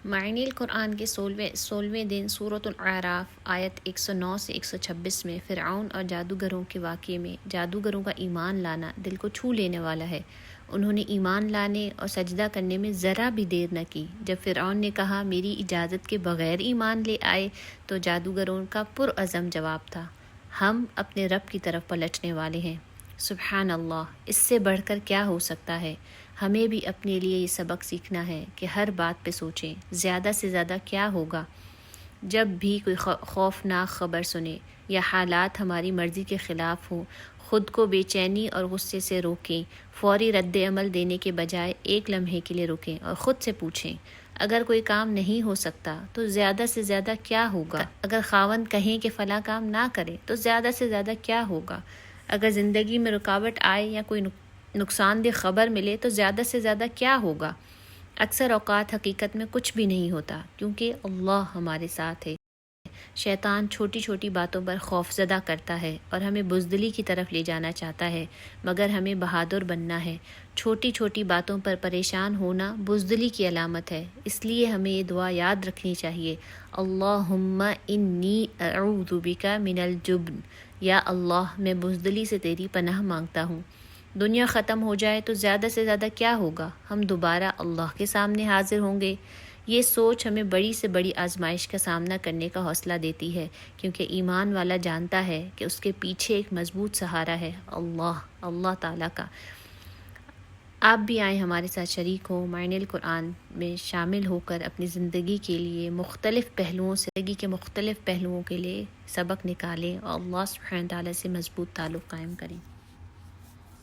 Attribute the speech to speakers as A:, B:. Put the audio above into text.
A: معنی القرآن کے 16ویں دن سورۃ الاعراف آیت 109 سے 126 میں فرعون اور جادوگروں کے واقعے میں جادوگروں کا ایمان لانا دل کو چھو لینے والا ہے۔ انہوں نے ایمان لانے اور سجدہ کرنے میں ذرا بھی دیر نہ کی۔ جب فرعون نے کہا میری اجازت کے بغیر ایمان لے آئے تو جادوگروں کا پرعزم جواب تھا، ہم اپنے رب کی طرف پلٹنے والے ہیں۔ سبحان اللہ، اس سے بڑھ کر کیا ہو سکتا ہے؟ ہمیں بھی اپنے لیے یہ سبق سیکھنا ہے کہ ہر بات پہ سوچیں زیادہ سے زیادہ کیا ہوگا۔ جب بھی کوئی خوفناک خبر سنیں یا حالات ہماری مرضی کے خلاف ہوں، خود کو بے چینی اور غصے سے روکیں، فوری رد عمل دینے کے بجائے ایک لمحے کے لیے رکیں اور خود سے پوچھیں اگر کوئی کام نہیں ہو سکتا تو زیادہ سے زیادہ کیا ہوگا؟ اگر خاوند کہیں کہ فلاں کام نہ کرے تو زیادہ سے زیادہ کیا ہوگا؟ اگر زندگی میں رکاوٹ آئے یا کوئی نقصان دہ خبر ملے تو زیادہ سے زیادہ کیا ہوگا؟ اکثر اوقات حقیقت میں کچھ بھی نہیں ہوتا کیونکہ اللہ ہمارے ساتھ ہے۔ شیطان چھوٹی چھوٹی باتوں پر خوف زدہ کرتا ہے اور ہمیں بزدلی کی طرف لے جانا چاہتا ہے، مگر ہمیں بہادر بننا ہے۔ چھوٹی چھوٹی باتوں پر پریشان ہونا بزدلی کی علامت ہے، اس لیے ہمیں یہ دعا یاد رکھنی چاہیے، اللہم انی اعوذ بک من الجبن، یا اللہ میں بزدلی سے تیری پناہ مانگتا ہوں۔ دنیا ختم ہو جائے تو زیادہ سے زیادہ کیا ہوگا؟ ہم دوبارہ اللہ کے سامنے حاضر ہوں گے۔ یہ سوچ ہمیں بڑی سے بڑی آزمائش کا سامنا کرنے کا حوصلہ دیتی ہے، کیونکہ ایمان والا جانتا ہے کہ اس کے پیچھے ایک مضبوط سہارا ہے، اللہ تعالیٰ کا۔ آپ بھی آئیں ہمارے ساتھ شریک ہوں، معنی القرآن میں شامل ہو کر اپنی زندگی کے لیے مختلف پہلوؤں کے لیے سبق نکالیں اور اللہ سبحانہ تعالیٰ سے مضبوط تعلق قائم کریں۔